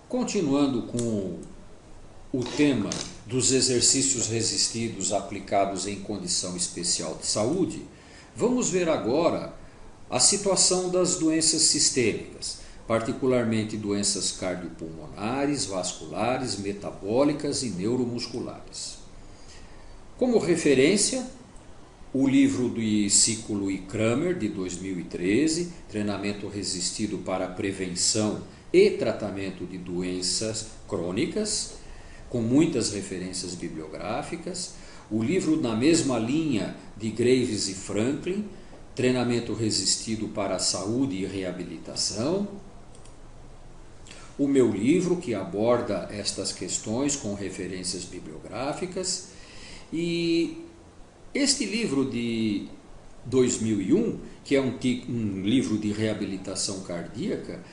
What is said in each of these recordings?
Continuando com o tema dos exercícios resistidos aplicados em condição especial de saúde, vamos ver agora a situação das doenças sistêmicas, particularmente doenças cardiopulmonares, vasculares, metabólicas e neuromusculares. Como referência, o livro de Ciclo e Kramer, de 2013, Treinamento Resistido para a Prevenção e Tratamento de Doenças Crônicas, com muitas referências bibliográficas. O livro na mesma linha de Graves e Franklin, Treinamento Resistido para a Saúde e Reabilitação. O meu livro, que aborda estas questões com referências bibliográficas. E este livro de 2001, que é um livro de reabilitação cardíaca,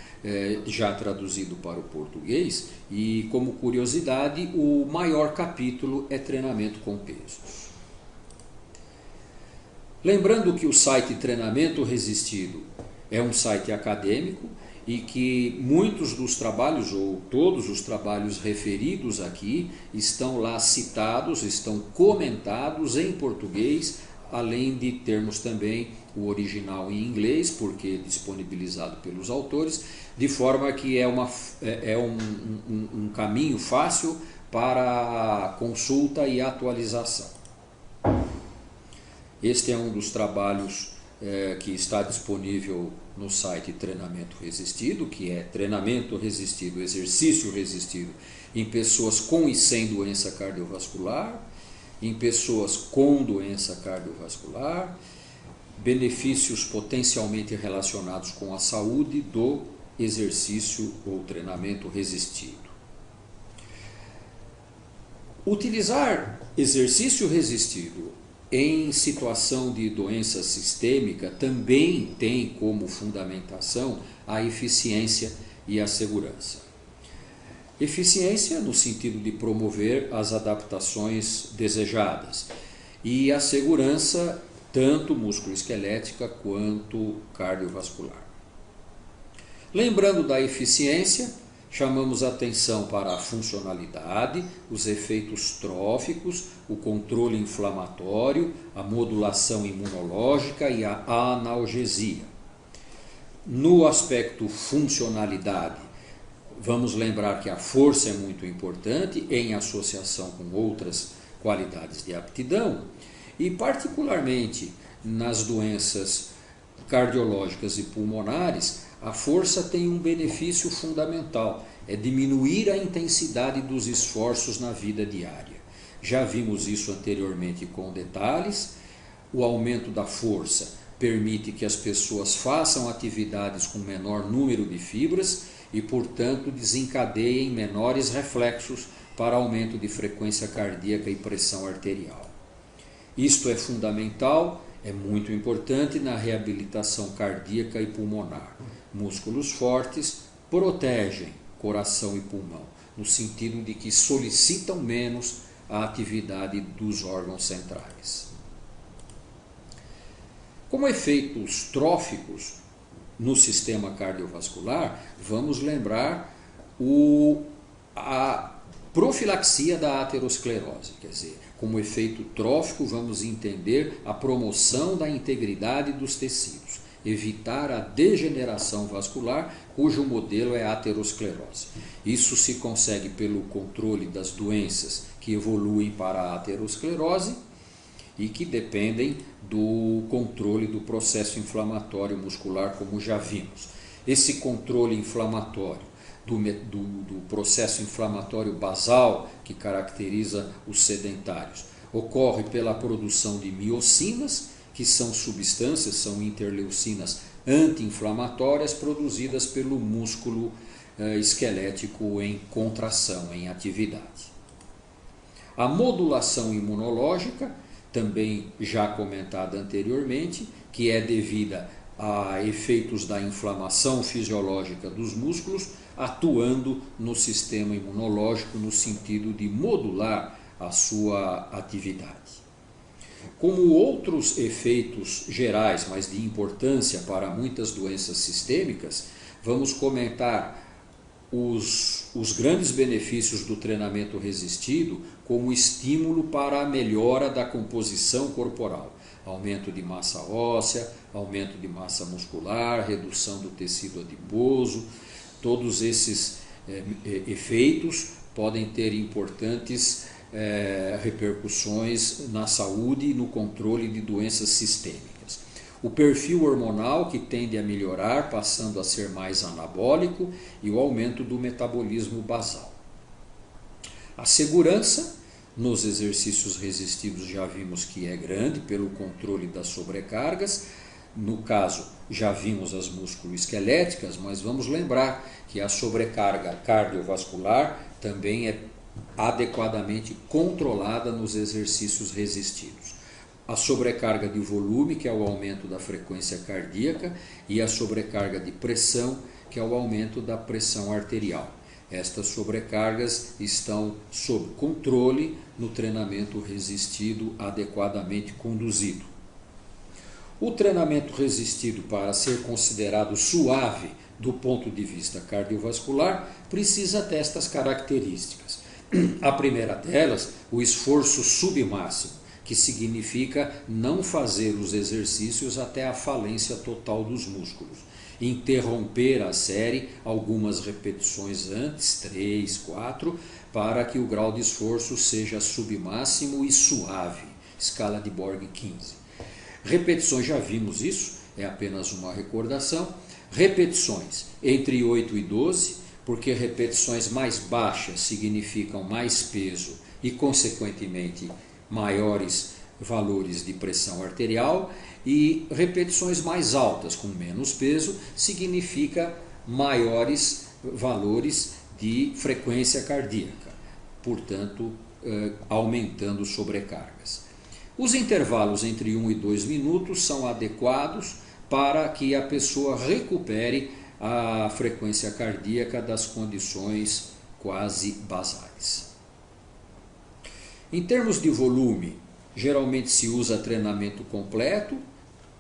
já traduzido para o português, e como curiosidade, o maior capítulo é treinamento com pesos. Lembrando que o site Treinamento Resistido é um site acadêmico e que muitos dos trabalhos, ou todos os trabalhos referidos aqui, estão lá citados, estão comentados em português, além de termos também o original em inglês, porque é disponibilizado pelos autores, de forma que é um caminho fácil para consulta e atualização. Este é um dos trabalhos que está disponível no site Treinamento Resistido, que é Treinamento Resistido, Exercício Resistido em pessoas com e sem doença cardiovascular, em pessoas com doença cardiovascular, benefícios potencialmente relacionados com a saúde do exercício ou treinamento resistido. Utilizar exercício resistido em situação de doença sistêmica também tem como fundamentação a eficiência e a segurança. Eficiência no sentido de promover as adaptações desejadas e a segurança tanto musculoesquelética quanto cardiovascular. Lembrando da eficiência, chamamos atenção para a funcionalidade, os efeitos tróficos, o controle inflamatório, a modulação imunológica e a analgesia. No aspecto funcionalidade, vamos lembrar que a força é muito importante em associação com outras qualidades de aptidão e particularmente nas doenças cardiológicas e pulmonares, a força tem um benefício fundamental, é diminuir a intensidade dos esforços na vida diária. Já vimos isso anteriormente com detalhes. O aumento da força permite que as pessoas façam atividades com menor número de fibras e, portanto, desencadeiem menores reflexos para aumento de frequência cardíaca e pressão arterial. Isto é fundamental, é muito importante na reabilitação cardíaca e pulmonar. Músculos fortes protegem coração e pulmão, no sentido de que solicitam menos a atividade dos órgãos centrais. Como efeitos tróficos no sistema cardiovascular, vamos lembrar a profilaxia da aterosclerose, quer dizer, como efeito trófico vamos entender a promoção da integridade dos tecidos, evitar a degeneração vascular, cujo modelo é a aterosclerose. Isso se consegue pelo controle das doenças que evoluem para a aterosclerose e que dependem do controle do processo inflamatório muscular, como já vimos. Esse controle inflamatório do processo inflamatório basal, que caracteriza os sedentários, ocorre pela produção de miocinas, que são substâncias, são interleucinas anti-inflamatórias produzidas pelo músculo esquelético em contração, em atividade. A modulação imunológica, também já comentada anteriormente, que é devida a efeitos da inflamação fisiológica dos músculos, atuando no sistema imunológico no sentido de modular a sua atividade. Como outros efeitos gerais, mas de importância para muitas doenças sistêmicas, vamos comentar os grandes benefícios do treinamento resistido como estímulo para a melhora da composição corporal. Aumento de massa óssea, aumento de massa muscular, redução do tecido adiposo. Todos esses efeitos podem ter importantes repercussões na saúde e no controle de doenças sistêmicas. O perfil hormonal, que tende a melhorar, passando a ser mais anabólico, e o aumento do metabolismo basal. A segurança nos exercícios resistidos já vimos que é grande pelo controle das sobrecargas. No caso, já vimos as musculoesqueléticas, mas vamos lembrar que a sobrecarga cardiovascular também é adequadamente controlada nos exercícios resistidos. A sobrecarga de volume, que é o aumento da frequência cardíaca, e a sobrecarga de pressão, que é o aumento da pressão arterial. Estas sobrecargas estão sob controle no treinamento resistido adequadamente conduzido. O treinamento resistido, para ser considerado suave do ponto de vista cardiovascular, precisa destas características. A primeira delas, o esforço submáximo, que significa não fazer os exercícios até a falência total dos músculos. Interromper a série algumas repetições antes, 3, 4, para que o grau de esforço seja submáximo e suave, escala de Borg 15. Repetições, já vimos isso, é apenas uma recordação. Repetições entre 8 e 12, porque repetições mais baixas significam mais peso e, consequentemente, maiores valores de pressão arterial, e repetições mais altas com menos peso significa maiores valores de frequência cardíaca, portanto aumentando sobrecargas. Os intervalos entre 1 e 2 minutos são adequados para que a pessoa recupere a frequência cardíaca das condições quase basais. Em termos de volume, geralmente se usa treinamento completo,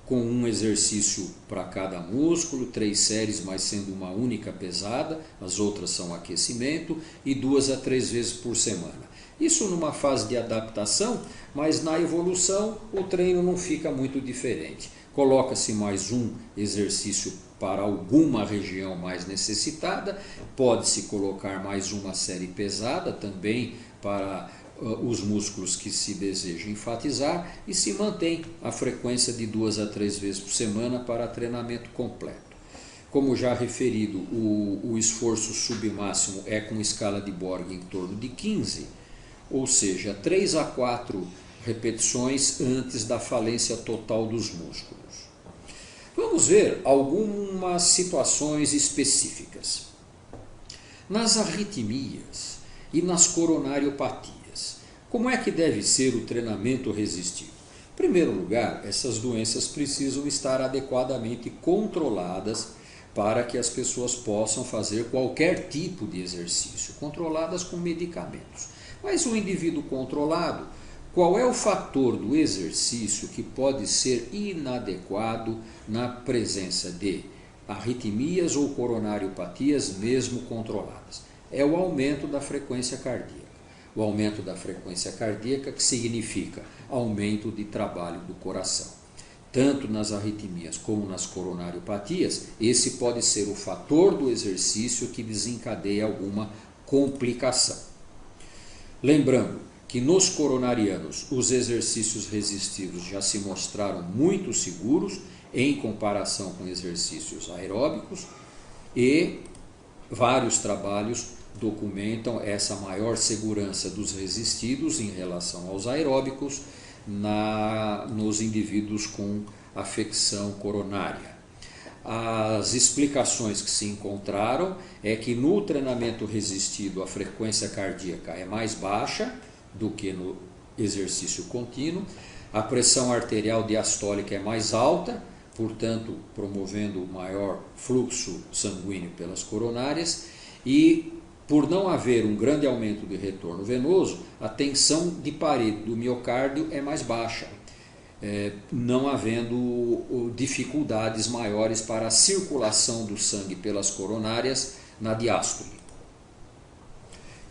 com um exercício para cada músculo, 3 séries, mas sendo uma única pesada, as outras são aquecimento, e 2 a 3 vezes por semana. Isso numa fase de adaptação, mas na evolução o treino não fica muito diferente. Coloca-se mais um exercício para alguma região mais necessitada, pode-se colocar mais uma série pesada também para os músculos que se deseja enfatizar, e se mantém a frequência de 2 a 3 vezes por semana para treinamento completo. Como já referido, o esforço submáximo é com escala de Borg em torno de 15, ou seja, 3 a 4 repetições antes da falência total dos músculos. Vamos ver algumas situações específicas. Nas arritmias e nas coronariopatias, como é que deve ser o treinamento resistido? Em primeiro lugar, essas doenças precisam estar adequadamente controladas para que as pessoas possam fazer qualquer tipo de exercício, controladas com medicamentos. Mas o indivíduo controlado, qual é o fator do exercício que pode ser inadequado na presença de arritmias ou coronariopatias mesmo controladas? É o aumento da frequência cardíaca. O aumento da frequência cardíaca, que significa aumento de trabalho do coração. Tanto nas arritmias como nas coronariopatias, esse pode ser o fator do exercício que desencadeia alguma complicação. Lembrando que nos coronarianos os exercícios resistidos já se mostraram muito seguros em comparação com exercícios aeróbicos, e vários trabalhos documentam essa maior segurança dos resistidos em relação aos aeróbicos nos indivíduos com afecção coronária. As explicações que se encontraram é que no treinamento resistido a frequência cardíaca é mais baixa do que no exercício contínuo, a pressão arterial diastólica é mais alta, portanto promovendo maior fluxo sanguíneo pelas coronárias, e por não haver um grande aumento de retorno venoso, a tensão de parede do miocárdio é mais baixa, não havendo dificuldades maiores para a circulação do sangue pelas coronárias na diástole.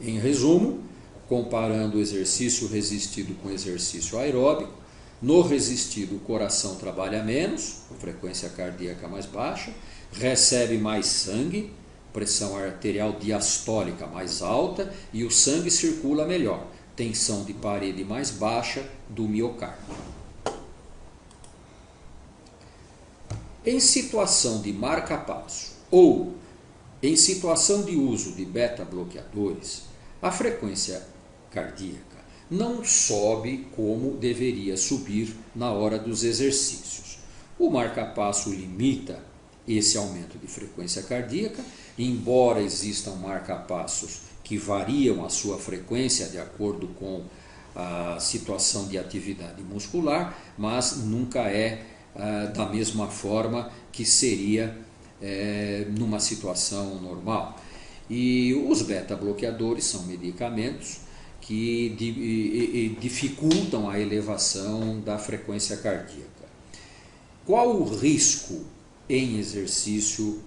Em resumo, comparando o exercício resistido com o exercício aeróbico, no resistido o coração trabalha menos, com frequência cardíaca mais baixa, recebe mais sangue, pressão arterial diastólica mais alta e o sangue circula melhor, tensão de parede mais baixa do miocárdio. Em situação de marca-passo ou em situação de uso de beta-bloqueadores, a frequência cardíaca não sobe como deveria subir na hora dos exercícios. O marca-passo limita esse aumento de frequência cardíaca, embora existam marca-passos que variam a sua frequência de acordo com a situação de atividade muscular, mas nunca é da mesma forma que seria numa situação normal. E os beta-bloqueadores são medicamentos que dificultam a elevação da frequência cardíaca. Qual o risco em exercício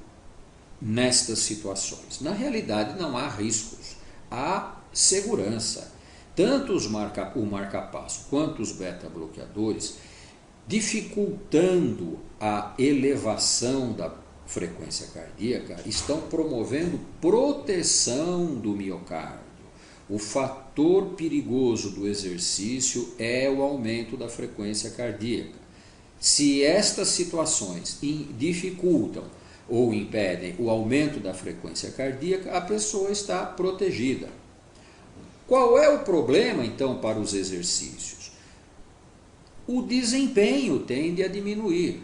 nestas situações? Na realidade não há riscos, há segurança. Tanto o marca-passo quanto os beta-bloqueadores, dificultando a elevação da frequência cardíaca, estão promovendo proteção do miocárdio. O fator perigoso do exercício é o aumento da frequência cardíaca. Se estas situações dificultam ou impedem o aumento da frequência cardíaca, a pessoa está protegida. Qual é o problema, então, para os exercícios? O desempenho tende a diminuir,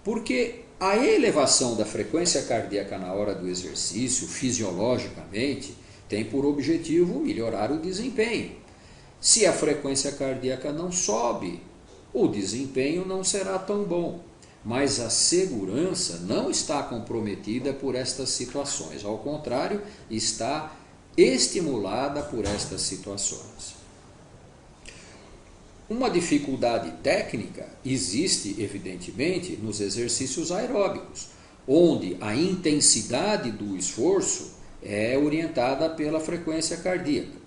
porque a elevação da frequência cardíaca na hora do exercício, fisiologicamente, tem por objetivo melhorar o desempenho. Se a frequência cardíaca não sobe, o desempenho não será tão bom. Mas a segurança não está comprometida por estas situações, ao contrário, está estimulada por estas situações. Uma dificuldade técnica existe, evidentemente, nos exercícios aeróbicos, onde a intensidade do esforço é orientada pela frequência cardíaca.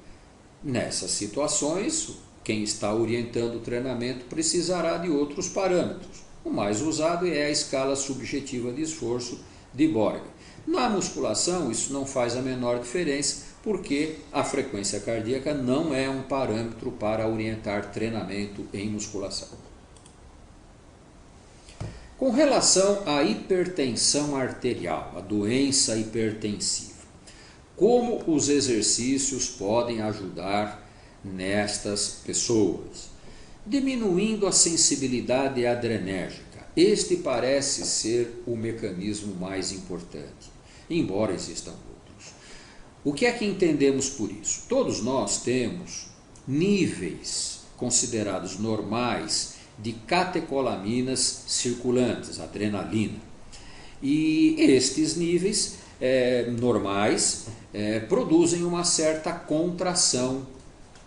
Nessas situações, quem está orientando o treinamento precisará de outros parâmetros. O mais usado é a escala subjetiva de esforço de Borg. Na musculação, isso não faz a menor diferença, porque a frequência cardíaca não é um parâmetro para orientar treinamento em musculação. Com relação à hipertensão arterial, a doença hipertensiva, como os exercícios podem ajudar nestas pessoas? Diminuindo a sensibilidade adrenérgica. Este parece ser o mecanismo mais importante, embora existam outros. O que é que entendemos por isso? Todos nós temos níveis considerados normais de catecolaminas circulantes, adrenalina. E estes níveis normais produzem uma certa contração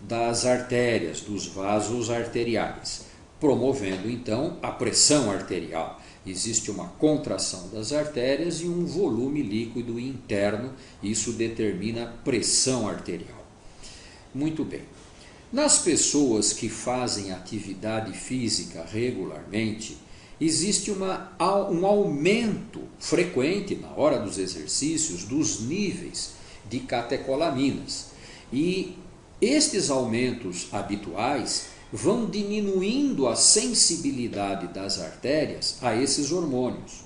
das artérias, dos vasos arteriais, promovendo então a pressão arterial. Existe uma contração das artérias e um volume líquido interno, isso determina pressão arterial. Muito bem. Nas pessoas que fazem atividade física regularmente, existe um aumento frequente na hora dos exercícios dos níveis de catecolaminas. E estes aumentos habituais vão diminuindo a sensibilidade das artérias a esses hormônios.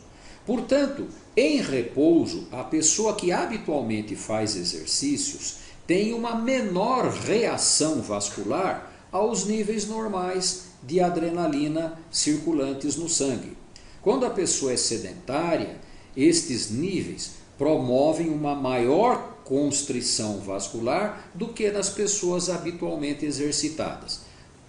Portanto, em repouso, a pessoa que habitualmente faz exercícios tem uma menor reação vascular aos níveis normais de adrenalina circulantes no sangue. Quando a pessoa é sedentária, estes níveis promovem uma maior constrição vascular do que nas pessoas habitualmente exercitadas.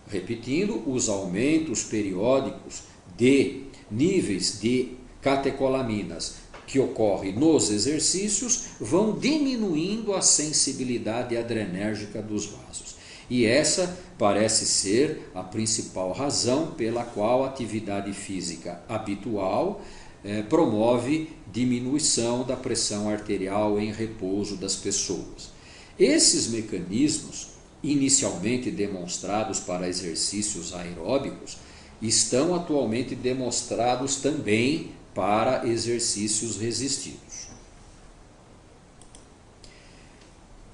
Repetindo, os aumentos periódicos de níveis de catecolaminas que ocorrem nos exercícios vão diminuindo a sensibilidade adrenérgica dos vasos. E essa parece ser a principal razão pela qual a atividade física habitual promove diminuição da pressão arterial em repouso das pessoas. Esses mecanismos, inicialmente demonstrados para exercícios aeróbicos, estão atualmente demonstrados também para exercícios resistidos.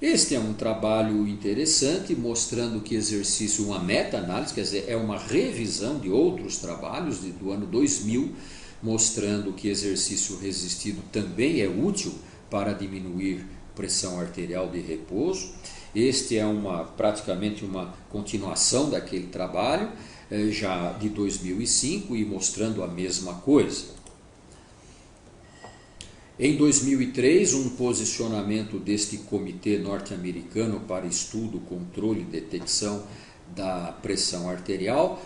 Este é um trabalho interessante, mostrando que exercício, uma meta-análise, quer dizer, é uma revisão de outros trabalhos do ano 2000, mostrando que exercício resistido também é útil para diminuir pressão arterial de repouso. Este é praticamente uma continuação daquele trabalho, já de 2005, e mostrando a mesma coisa. Em 2003, um posicionamento deste Comitê Norte-Americano para Estudo, Controle e Detecção da Pressão Arterial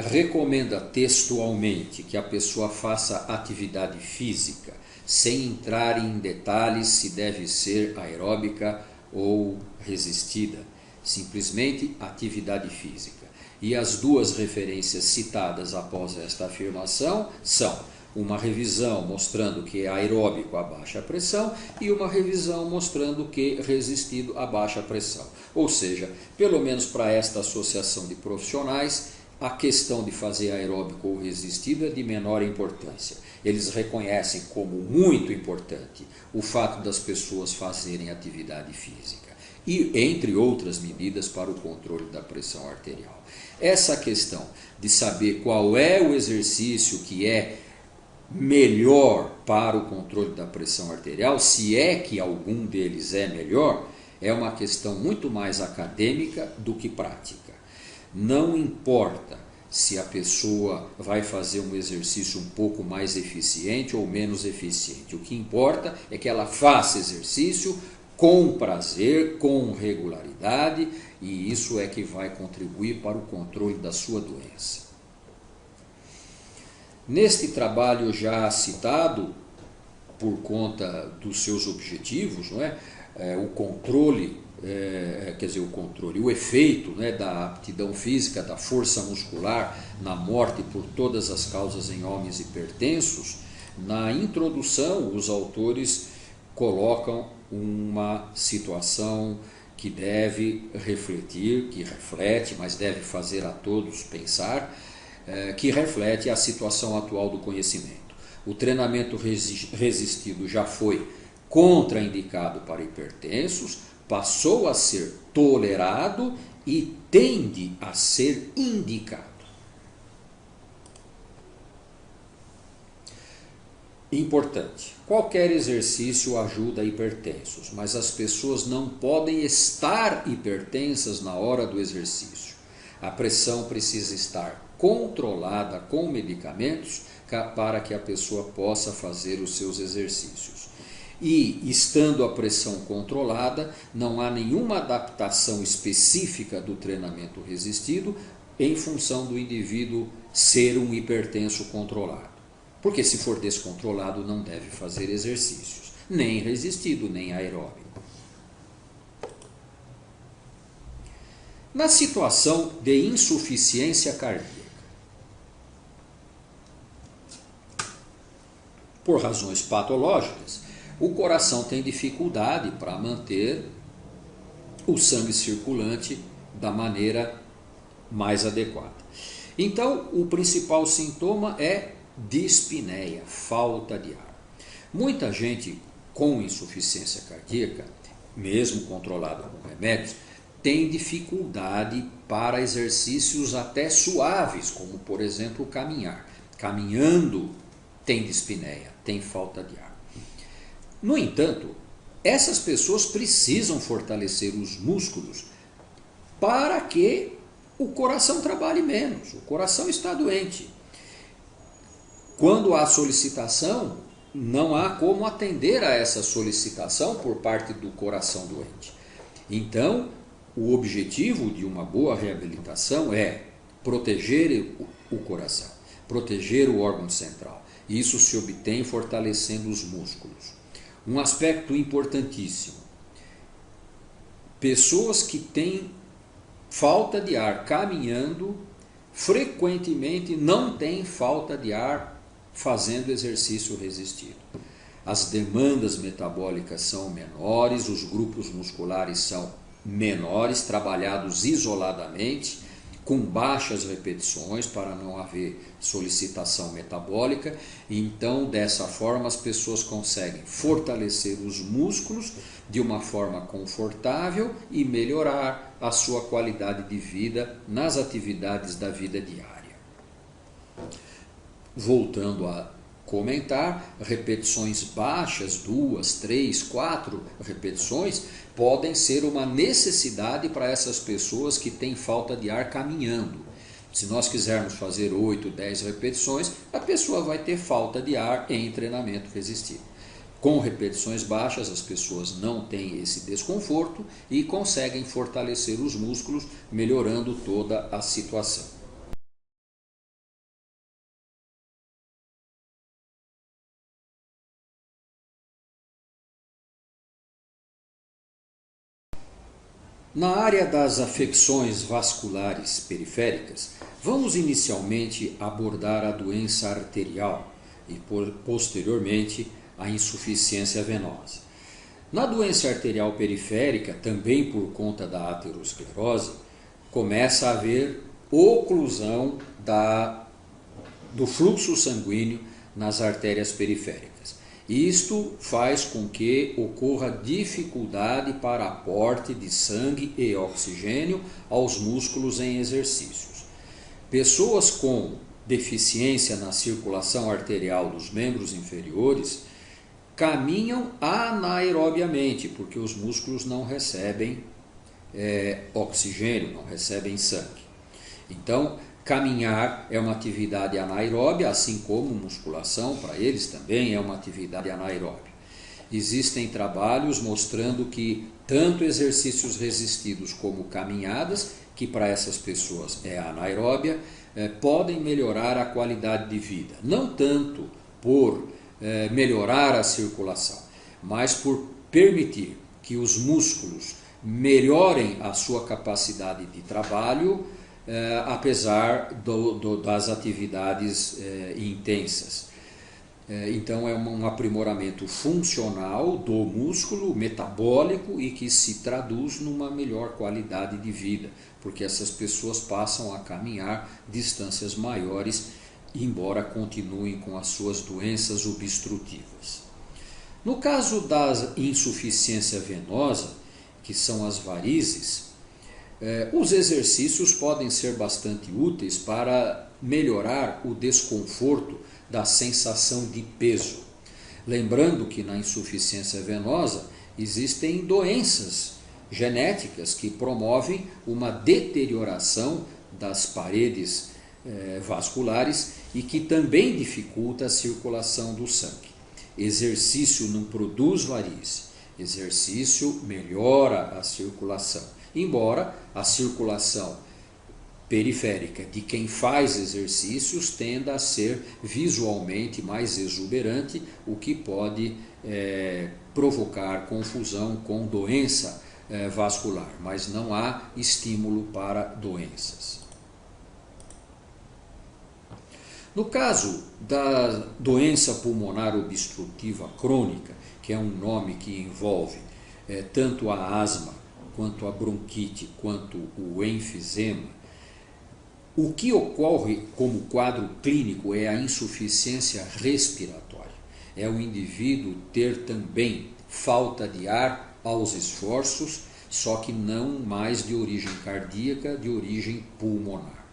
recomenda textualmente que a pessoa faça atividade física, sem entrar em detalhes se deve ser aeróbica ou resistida, simplesmente atividade física. E as duas referências citadas após esta afirmação são uma revisão mostrando que é aeróbico a baixa pressão e uma revisão mostrando que resistido a baixa pressão. Ou seja, pelo menos para esta associação de profissionais, a questão de fazer aeróbico ou resistido é de menor importância. Eles reconhecem como muito importante o fato das pessoas fazerem atividade física e entre outras medidas para o controle da pressão arterial. Essa questão de saber qual é o exercício que é melhor para o controle da pressão arterial, se é que algum deles é melhor, é uma questão muito mais acadêmica do que prática. Não importa se a pessoa vai fazer um exercício um pouco mais eficiente ou menos eficiente. O que importa é que ela faça exercício com prazer, com regularidade, e isso é que vai contribuir para o controle da sua doença. Neste trabalho já citado, por conta dos seus objetivos, não é? O controle, o efeito, né, da aptidão física, da força muscular na morte por todas as causas em homens hipertensos, na introdução os autores colocam uma situação que deve refletir, que reflete, mas deve fazer a todos pensar, que reflete a situação atual do conhecimento. O treinamento resistido já foi contraindicado para hipertensos, passou a ser tolerado e tende a ser indicado. Importante, qualquer exercício ajuda hipertensos, mas as pessoas não podem estar hipertensas na hora do exercício. A pressão precisa estar controlada com medicamentos para que a pessoa possa fazer os seus exercícios. E, estando a pressão controlada, não há nenhuma adaptação específica do treinamento resistido em função do indivíduo ser um hipertenso controlado. Porque se for descontrolado, não deve fazer exercícios, nem resistido, nem aeróbico. Na situação de insuficiência cardíaca, por razões patológicas, o coração tem dificuldade para manter o sangue circulante da maneira mais adequada. Então, o principal sintoma é dispneia, falta de ar. Muita gente com insuficiência cardíaca, mesmo controlada com remédios, tem dificuldade para exercícios até suaves, como por exemplo caminhar. Caminhando tem dispneia, tem falta de ar. No entanto, essas pessoas precisam fortalecer os músculos para que o coração trabalhe menos. O coração está doente. Quando há solicitação, não há como atender a essa solicitação por parte do coração doente. Então, o objetivo de uma boa reabilitação é proteger o coração, proteger o órgão central. Isso se obtém fortalecendo os músculos. Um aspecto importantíssimo: pessoas que têm falta de ar caminhando, frequentemente não têm falta de ar fazendo exercício resistido. as demandas metabólicas são menores, os grupos musculares são menores, trabalhados isoladamente, com baixas repetições para não haver solicitação metabólica. Então, dessa forma, as pessoas conseguem fortalecer os músculos de uma forma confortável e melhorar a sua qualidade de vida nas atividades da vida diária. Voltando a comentar, repetições baixas, 2, 3, 4 repetições, podem ser uma necessidade para essas pessoas que têm falta de ar caminhando. Se nós quisermos fazer 8, 10 repetições, a pessoa vai ter falta de ar em treinamento resistido. Com repetições baixas, as pessoas não têm esse desconforto e conseguem fortalecer os músculos, melhorando toda a situação. Na área das afecções vasculares periféricas, vamos inicialmente abordar a doença arterial e posteriormente a insuficiência venosa. Na doença arterial periférica, também por conta da aterosclerose, começa a haver oclusão do fluxo sanguíneo nas artérias periféricas. Isto faz com que ocorra dificuldade para aporte de sangue e oxigênio aos músculos em exercícios. Pessoas com deficiência na circulação arterial dos membros inferiores caminham anaerobiamente, porque os músculos não recebem oxigênio, não recebem sangue. Então, caminhar é uma atividade anaeróbia, assim como musculação, para eles também é uma atividade anaeróbia. Existem trabalhos mostrando que tanto exercícios resistidos como caminhadas, que para essas pessoas é anaeróbia, podem melhorar a qualidade de vida. Não tanto por melhorar a circulação, mas por permitir que os músculos melhorem a sua capacidade de trabalho, apesar das atividades intensas. Então é um aprimoramento funcional do músculo, metabólico, e que se traduz numa melhor qualidade de vida, porque essas pessoas passam a caminhar distâncias maiores, embora continuem com as suas doenças obstrutivas. No caso da insuficiência venosa, que são as varizes, os exercícios podem ser bastante úteis para melhorar o desconforto da sensação de peso. Lembrando que na insuficiência venosa existem doenças genéticas que promovem uma deterioração das paredes vasculares e que também dificulta a circulação do sangue. Exercício não produz varize, exercício melhora a circulação. Embora a circulação periférica de quem faz exercícios tenda a ser visualmente mais exuberante, o que pode provocar confusão com doença vascular, mas não há estímulo para doenças. No caso da doença pulmonar obstrutiva crônica, que é um nome que envolve tanto a asma, quanto a bronquite, quanto o enfisema, o que ocorre como quadro clínico é a insuficiência respiratória. É o indivíduo ter também falta de ar aos esforços, só que não mais de origem cardíaca, de origem pulmonar.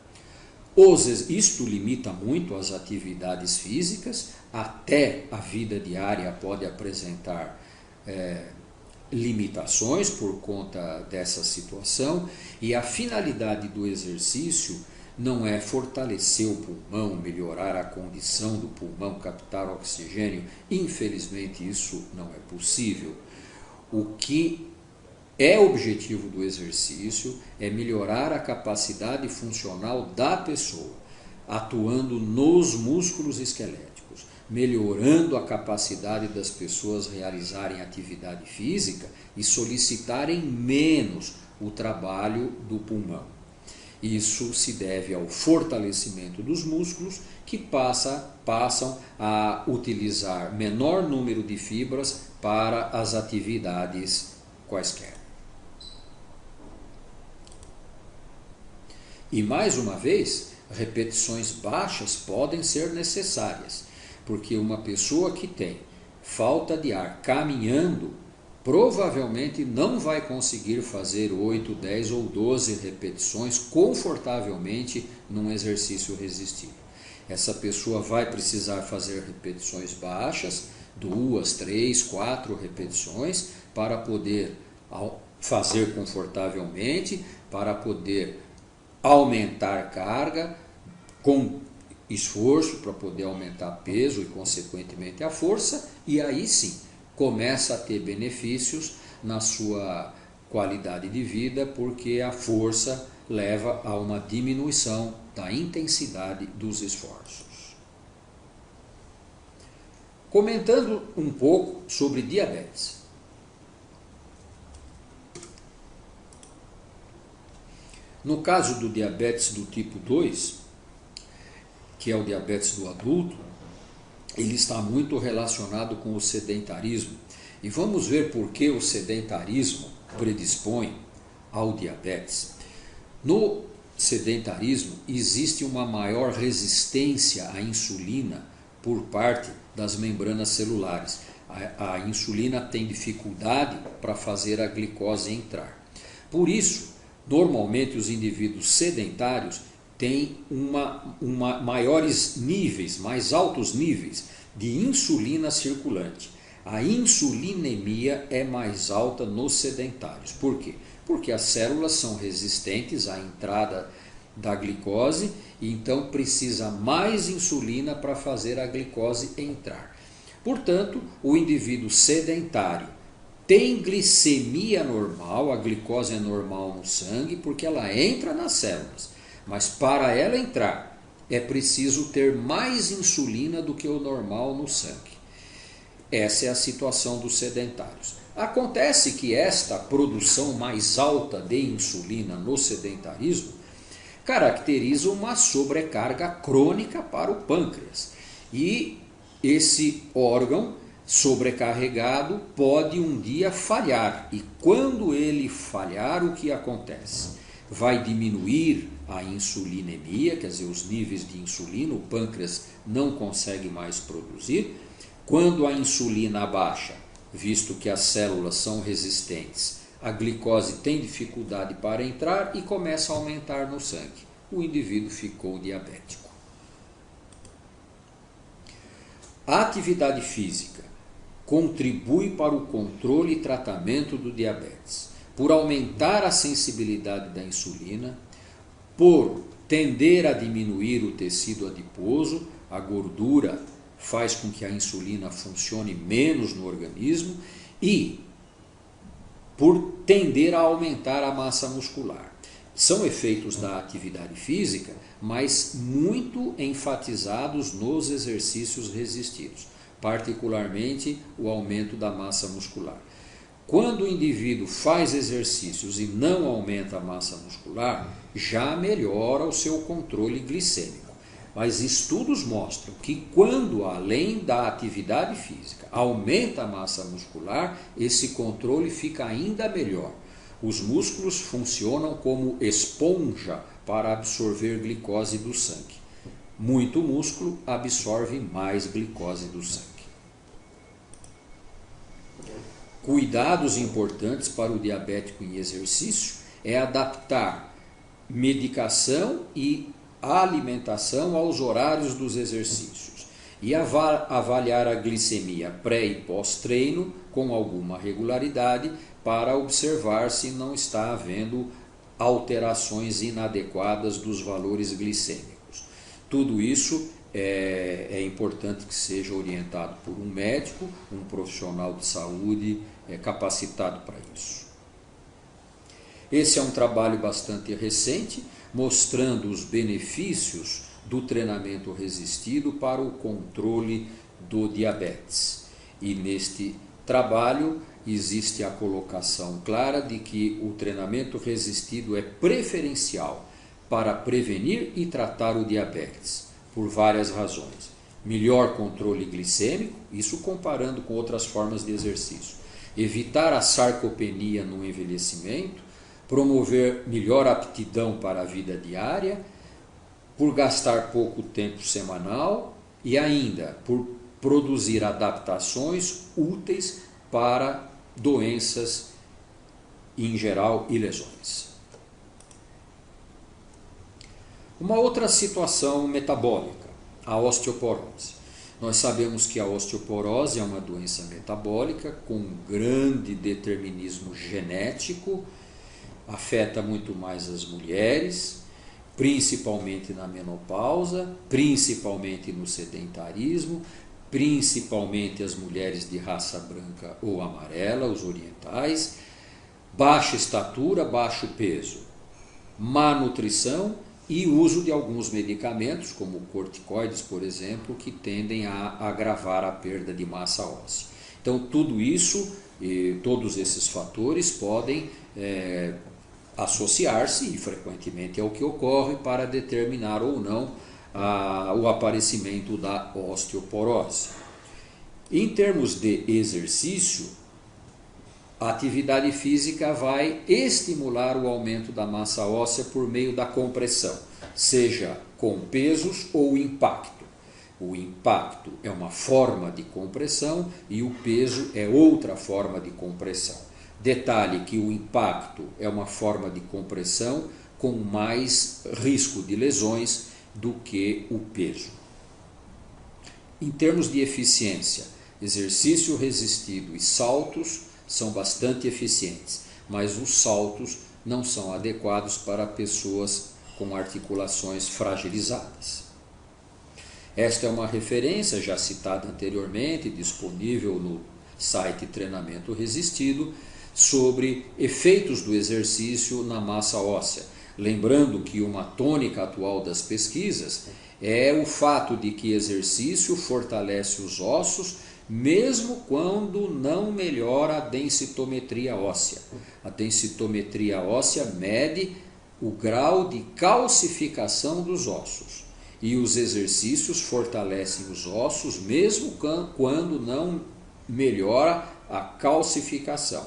Isto limita muito as atividades físicas, até a vida diária pode apresentar limitações por conta dessa situação, e a finalidade do exercício não é fortalecer o pulmão, melhorar a condição do pulmão, captar oxigênio. Infelizmente isso não é possível. O que é objetivo do exercício é melhorar a capacidade funcional da pessoa, atuando nos músculos esqueléticos, melhorando a capacidade das pessoas realizarem atividade física e solicitarem menos o trabalho do pulmão. Isso se deve ao fortalecimento dos músculos, que passam a utilizar menor número de fibras para as atividades quaisquer. E mais uma vez, repetições baixas podem ser necessárias, porque uma pessoa que tem falta de ar caminhando provavelmente não vai conseguir fazer 8, 10 ou 12 repetições confortavelmente num exercício resistido. Essa pessoa vai precisar fazer repetições baixas, 2, 3, 4 repetições, para poder fazer confortavelmente, para poder aumentar carga com esforço, para poder aumentar peso e consequentemente a força, e aí sim começa a ter benefícios na sua qualidade de vida, porque a força leva a uma diminuição da intensidade dos esforços. Comentando um pouco sobre diabetes. No caso do diabetes do tipo 2, que é o diabetes do adulto, ele está muito relacionado com o sedentarismo. E vamos ver por que o sedentarismo predispõe ao diabetes. No sedentarismo existe uma maior resistência à insulina por parte das membranas celulares. A insulina tem dificuldade para fazer a glicose entrar. Por isso, normalmente os indivíduos sedentários têm maiores níveis, mais altos níveis de insulina circulante. A insulinemia é mais alta nos sedentários. Por quê? Porque as células são resistentes à entrada da glicose e então precisa mais insulina para fazer a glicose entrar. Portanto, o indivíduo sedentário tem glicemia normal, a glicose é normal no sangue porque ela entra nas células. Mas para ela entrar, é preciso ter mais insulina do que o normal no sangue. Essa é a situação dos sedentários. Acontece que esta produção mais alta de insulina no sedentarismo caracteriza uma sobrecarga crônica para o pâncreas. E esse órgão sobrecarregado pode um dia falhar. E quando ele falhar, o que acontece? Vai diminuir a insulinemia, quer dizer, os níveis de insulina, o pâncreas não consegue mais produzir. Quando a insulina abaixa, visto que as células são resistentes, a glicose tem dificuldade para entrar e começa a aumentar no sangue. O indivíduo ficou diabético. A atividade física contribui para o controle e tratamento do diabetes, por aumentar a sensibilidade da insulina, por tender a diminuir o tecido adiposo, a gordura faz com que a insulina funcione menos no organismo e por tender a aumentar a massa muscular. São efeitos da atividade física, mas muito enfatizados nos exercícios resistidos, particularmente o aumento da massa muscular. Quando o indivíduo faz exercícios e não aumenta a massa muscular, já melhora o seu controle glicêmico. Mas estudos mostram que quando, além da atividade física, aumenta a massa muscular, esse controle fica ainda melhor. Os músculos funcionam como esponja para absorver glicose do sangue. Muito músculo absorve mais glicose do sangue. Cuidados importantes para o diabético em exercício é adaptar medicação e alimentação aos horários dos exercícios e avaliar a glicemia pré e pós-treino com alguma regularidade para observar se não está havendo alterações inadequadas dos valores glicêmicos. Tudo isso é importante que seja orientado por um médico, um profissional de saúde capacitado para isso. Esse é um trabalho bastante recente, mostrando os benefícios do treinamento resistido para o controle do diabetes. E neste trabalho existe a colocação clara de que o treinamento resistido é preferencial para prevenir e tratar o diabetes, por várias razões. Melhor controle glicêmico, isso comparando com outras formas de exercício. Evitar a sarcopenia no envelhecimento, promover melhor aptidão para a vida diária, por gastar pouco tempo semanal e ainda por produzir adaptações úteis para doenças em geral e lesões. Uma outra situação metabólica, a osteoporose. Nós sabemos que a osteoporose é uma doença metabólica com grande determinismo genético, afeta muito mais as mulheres, principalmente na menopausa, principalmente no sedentarismo, principalmente as mulheres de raça branca ou amarela, os orientais, baixa estatura, baixo peso, má nutrição e uso de alguns medicamentos, como corticoides, por exemplo, que tendem a agravar a perda de massa óssea. Então, tudo isso, todos esses fatores podem associar-se, e frequentemente é o que ocorre, para determinar ou não o aparecimento da osteoporose. Em termos de exercício, a atividade física vai estimular o aumento da massa óssea por meio da compressão, seja com pesos ou impacto. O impacto é uma forma de compressão e o peso é outra forma de compressão. Detalhe que o impacto é uma forma de compressão com mais risco de lesões do que o peso. Em termos de eficiência, exercício resistido e saltos são bastante eficientes, mas os saltos não são adequados para pessoas com articulações fragilizadas. Esta é uma referência já citada anteriormente, disponível no site Treinamento Resistido, sobre efeitos do exercício na massa óssea. Lembrando que uma tônica atual das pesquisas é o fato de que exercício fortalece os ossos, mesmo quando não melhora a densitometria óssea. A densitometria óssea mede o grau de calcificação dos ossos. E os exercícios fortalecem os ossos, mesmo quando não melhora a calcificação.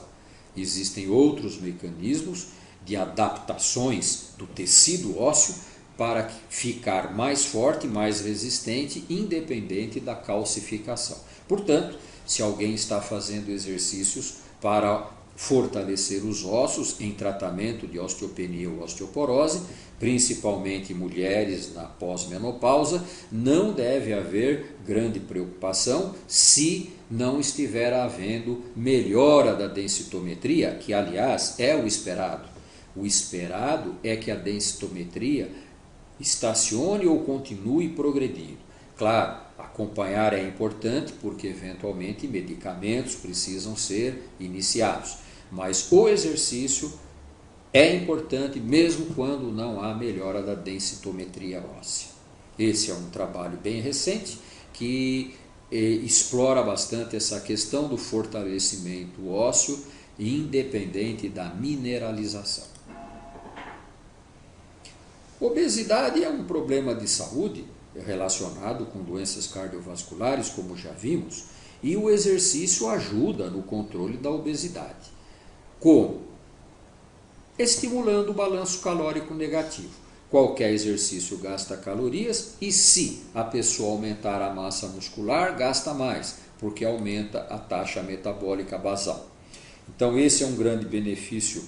Existem outros mecanismos de adaptações do tecido ósseo para ficar mais forte, mais resistente, independente da calcificação. Portanto, se alguém está fazendo exercícios para fortalecer os ossos em tratamento de osteopenia ou osteoporose, principalmente mulheres na pós-menopausa, não deve haver grande preocupação se não estiver havendo melhora da densitometria, que aliás é o esperado. O esperado é que a densitometria estacione ou continue progredindo. Claro, acompanhar é importante porque eventualmente medicamentos precisam ser iniciados, mas o exercício é importante mesmo quando não há melhora da densitometria óssea. Esse é um trabalho bem recente que explora bastante essa questão do fortalecimento ósseo independente da mineralização. Obesidade é um problema de saúde relacionado com doenças cardiovasculares, como já vimos, e o exercício ajuda no controle da obesidade. Como? Estimulando o balanço calórico negativo. Qualquer exercício gasta calorias e se a pessoa aumentar a massa muscular, gasta mais, porque aumenta a taxa metabólica basal. Então esse é um grande benefício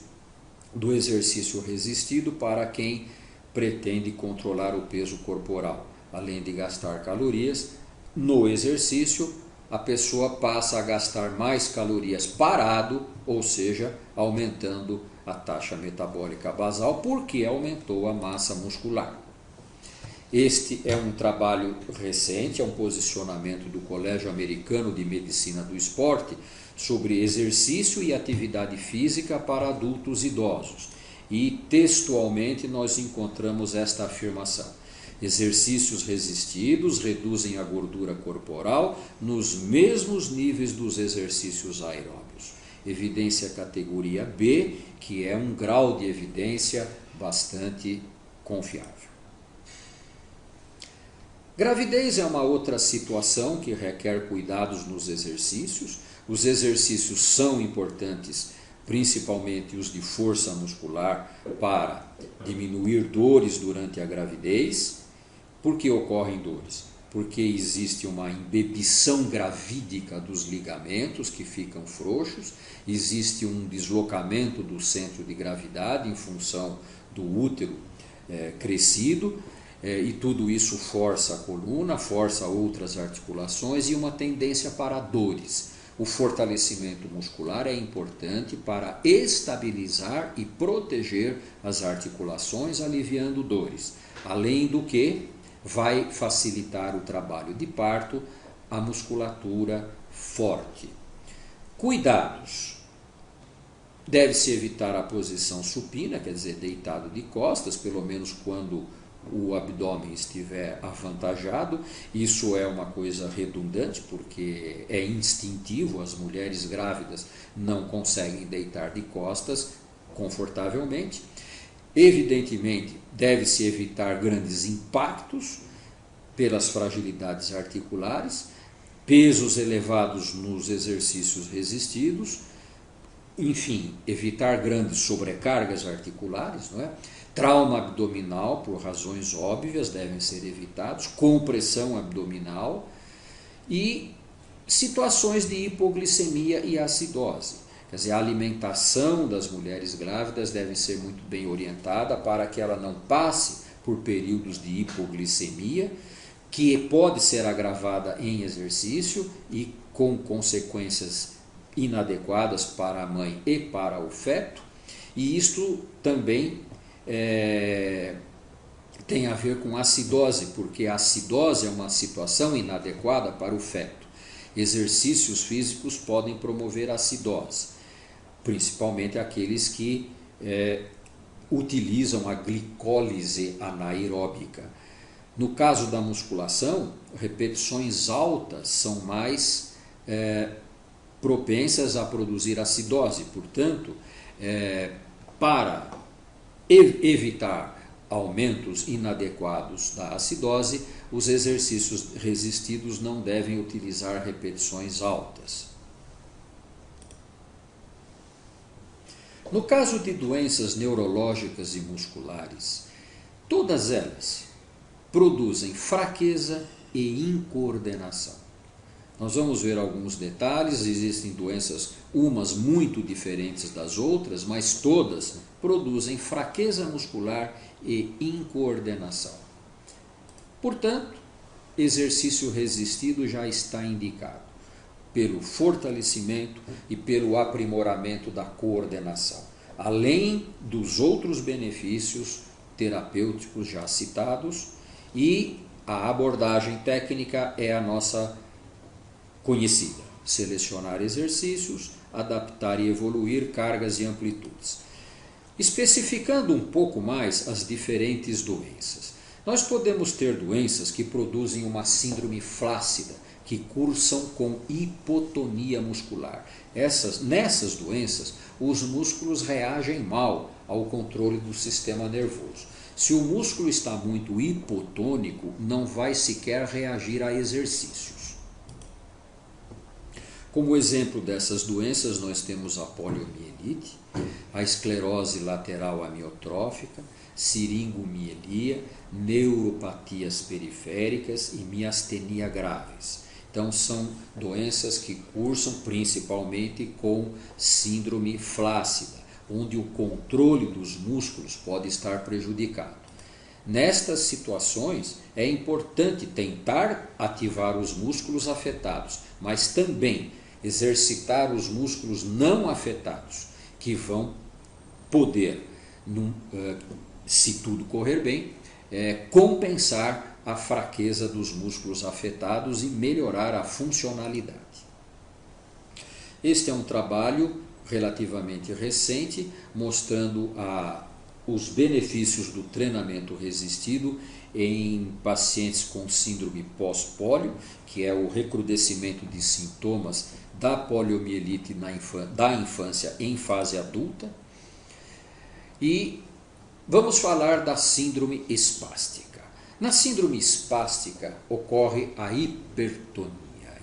do exercício resistido para quem pretende controlar o peso corporal. Além de gastar calorias, no exercício a pessoa passa a gastar mais calorias parado, ou seja, aumentando a taxa metabólica basal, porque aumentou a massa muscular. Este é um trabalho recente, é um posicionamento do Colégio Americano de Medicina do Esporte sobre exercício e atividade física para adultos idosos. E textualmente nós encontramos esta afirmação: exercícios resistidos reduzem a gordura corporal nos mesmos níveis dos exercícios aeróbios. Evidência categoria B, que é um grau de evidência bastante confiável. Gravidez é uma outra situação que requer cuidados nos exercícios. Os exercícios são importantes, principalmente os de força muscular, para diminuir dores durante a gravidez. Por que ocorrem dores? Porque existe uma embebição gravídica dos ligamentos que ficam frouxos, existe um deslocamento do centro de gravidade em função do útero crescido, e tudo isso força a coluna, força outras articulações e uma tendência para dores. O fortalecimento muscular é importante para estabilizar e proteger as articulações, aliviando dores. Além do que, vai facilitar o trabalho de parto, a musculatura forte. Cuidados. Deve-se evitar a posição supina, quer dizer, deitado de costas, pelo menos quando o abdômen estiver avantajado. Isso é uma coisa redundante, porque é instintivo, as mulheres grávidas não conseguem deitar de costas confortavelmente. Evidentemente, deve-se evitar grandes impactos pelas fragilidades articulares, pesos elevados nos exercícios resistidos, enfim, evitar grandes sobrecargas articulares, não é? Trauma abdominal, por razões óbvias, devem ser evitados, compressão abdominal e situações de hipoglicemia e acidose. Quer dizer, a alimentação das mulheres grávidas deve ser muito bem orientada para que ela não passe por períodos de hipoglicemia, que pode ser agravada em exercício e com consequências inadequadas para a mãe e para o feto. E isto também tem a ver com acidose, porque a acidose é uma situação inadequada para o feto. Exercícios físicos podem promover acidose, principalmente aqueles que utilizam a glicólise anaeróbica. No caso da musculação, repetições altas são mais propensas a produzir acidose. Portanto, para evitar aumentos inadequados da acidose, os exercícios resistidos não devem utilizar repetições altas. No caso de doenças neurológicas e musculares, todas elas produzem fraqueza e incoordenação. Nós vamos ver alguns detalhes. Existem doenças, umas muito diferentes das outras, mas todas produzem fraqueza muscular e incoordenação. Portanto, exercício resistido já está indicado pelo fortalecimento e pelo aprimoramento da coordenação, além dos outros benefícios terapêuticos já citados, e a abordagem técnica é a nossa conhecida: selecionar exercícios, adaptar e evoluir cargas e amplitudes. Especificando um pouco mais as diferentes doenças, nós podemos ter doenças que produzem uma síndrome flácida, que cursam com hipotonia muscular. Nessas doenças, os músculos reagem mal ao controle do sistema nervoso. Se o músculo está muito hipotônico, não vai sequer reagir a exercícios. Como exemplo dessas doenças, nós temos a poliomielite, a esclerose lateral amiotrófica, siringomielia, neuropatias periféricas e miastenia graves. Então, são doenças que cursam principalmente com síndrome flácida, onde o controle dos músculos pode estar prejudicado. Nestas situações, é importante tentar ativar os músculos afetados, mas também exercitar os músculos não afetados, que vão poder, se tudo correr bem, compensar a fraqueza dos músculos afetados e melhorar a funcionalidade. Este é um trabalho relativamente recente, mostrando os benefícios do treinamento resistido em pacientes com síndrome pós-pólio, que é o recrudescimento de sintomas da poliomielite da infância em fase adulta. E Vamos falar da síndrome espástica. Na síndrome espástica ocorre a hipertonia.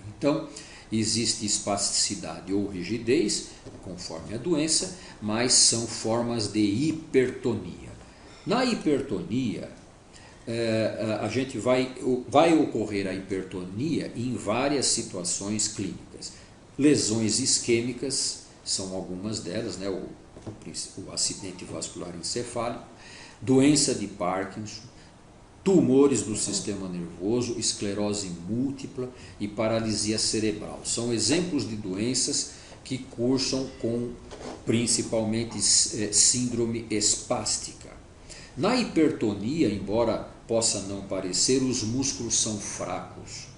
Então, existe espasticidade ou rigidez, conforme a doença, mas são formas de hipertonia. Na hipertonia, a gente vai ocorrer a hipertonia em várias situações clínicas. Lesões isquêmicas são algumas delas, né? O acidente vascular encefálico, doença de Parkinson, tumores do sistema nervoso, esclerose múltipla e paralisia cerebral. São exemplos de doenças que cursam com principalmente síndrome espástica. Na hipertonia, embora possa não parecer, os músculos são fracos.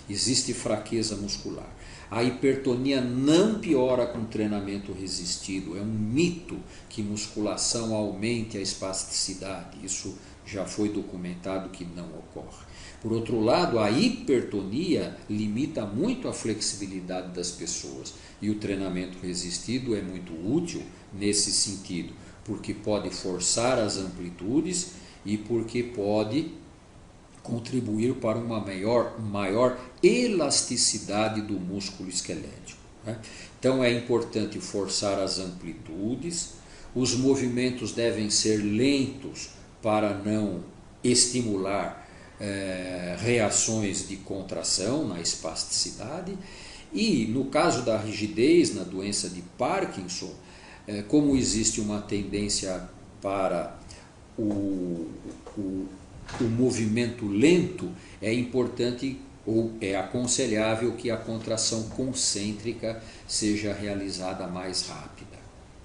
Existe fraqueza muscular. A hipertonia não piora com treinamento resistido. É um mito que musculação aumente a espasticidade. Isso já foi documentado que não ocorre. Por outro lado, a hipertonia limita muito a flexibilidade das pessoas. E o treinamento resistido é muito útil nesse sentido, porque pode forçar as amplitudes e porque pode contribuir para uma maior elasticidade do músculo esquelético, né? Então é importante forçar as amplitudes, os movimentos devem ser lentos para não estimular reações de contração na espasticidade, e no caso da rigidez, na doença de Parkinson, como existe uma tendência para o movimento lento, é importante ou é aconselhável que a contração concêntrica seja realizada mais rápida.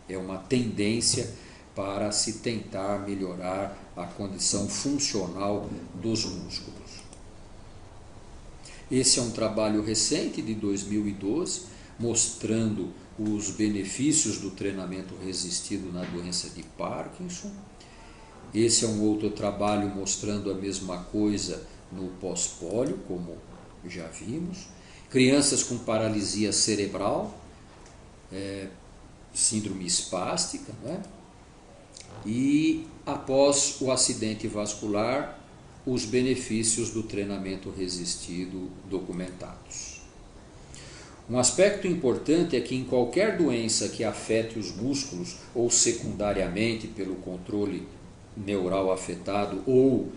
É uma tendência para se tentar melhorar a condição funcional dos músculos. Esse é um trabalho recente de 2012, mostrando os benefícios do treinamento resistido na doença de Parkinson. Esse é um outro trabalho mostrando a mesma coisa no pós-pólio, como já vimos. Crianças com paralisia cerebral, síndrome espástica, né? E após o acidente vascular, os benefícios do treinamento resistido documentados. Um aspecto importante é que em qualquer doença que afete os músculos, ou secundariamente pelo controle neural afetado, ou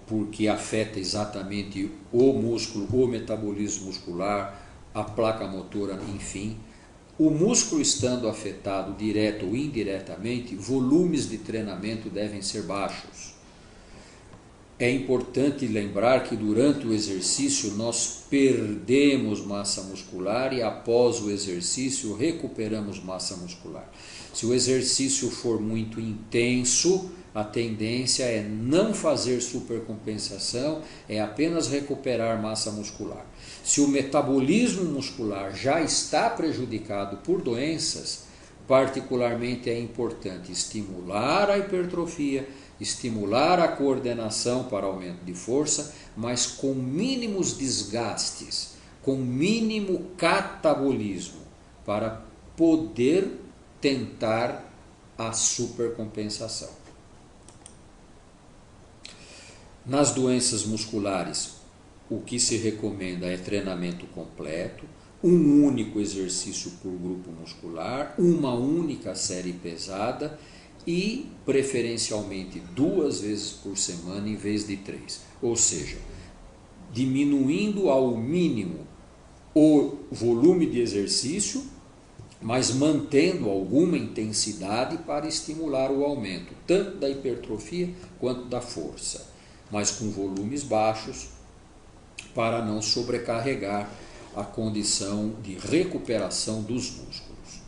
porque afeta exatamente o músculo, o metabolismo muscular, a placa motora, enfim, o músculo estando afetado direto ou indiretamente, volumes de treinamento devem ser baixos. É importante lembrar que durante o exercício nós perdemos massa muscular e após o exercício recuperamos massa muscular. Se o exercício for muito intenso, a tendência é não fazer supercompensação, é apenas recuperar massa muscular. Se o metabolismo muscular já está prejudicado por doenças, particularmente é importante estimular a hipertrofia, estimular a coordenação para aumento de força, mas com mínimos desgastes, com mínimo catabolismo, para poder tentar a supercompensação. Nas doenças musculares, o que se recomenda é treinamento completo, um único exercício por grupo muscular, uma única série pesada e preferencialmente 2 vezes por semana em vez de 3. Ou seja, diminuindo ao mínimo o volume de exercício, mas mantendo alguma intensidade para estimular o aumento, tanto da hipertrofia quanto da força, mas com volumes baixos para não sobrecarregar a condição de recuperação dos músculos.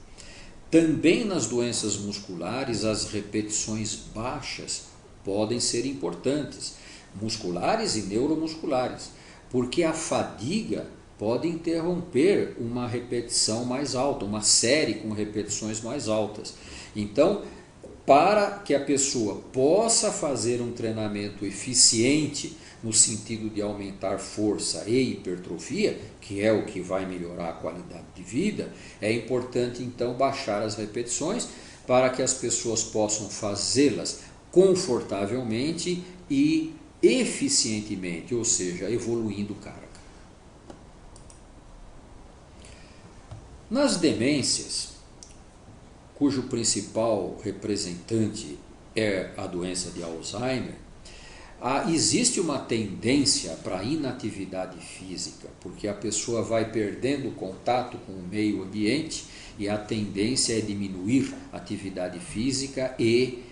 Também nas doenças musculares, as repetições baixas podem ser importantes, musculares e neuromusculares, porque a fadiga pode interromper uma repetição mais alta, uma série com repetições mais altas. Então, para que a pessoa possa fazer um treinamento eficiente no sentido de aumentar força e hipertrofia, que é o que vai melhorar a qualidade de vida, é importante então baixar as repetições para que as pessoas possam fazê-las confortavelmente e eficientemente, ou seja, evoluindo carga. Nas demências, cujo principal representante é a doença de Alzheimer, existe uma tendência para a inatividade física, porque a pessoa vai perdendo contato com o meio ambiente e a tendência é diminuir a atividade física e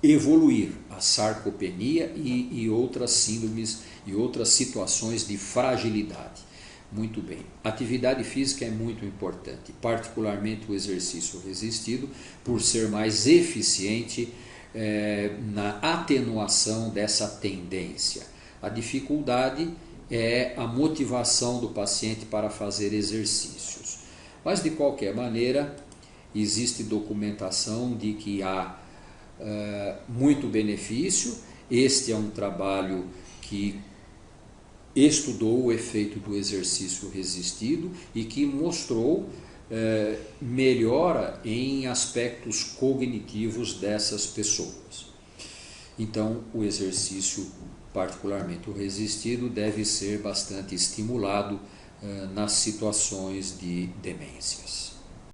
evoluir a sarcopenia e outras síndromes e outras situações de fragilidade. Muito bem, atividade física é muito importante, particularmente o exercício resistido, por ser mais eficiente na atenuação dessa tendência. A dificuldade é a motivação do paciente para fazer exercícios. Mas, de qualquer maneira, existe documentação de que há muito benefício. Este é um trabalho que estudou o efeito do exercício resistido e que mostrou melhora em aspectos cognitivos dessas pessoas. Então, o exercício, particularmente o resistido, deve ser bastante estimulado nas situações de demências.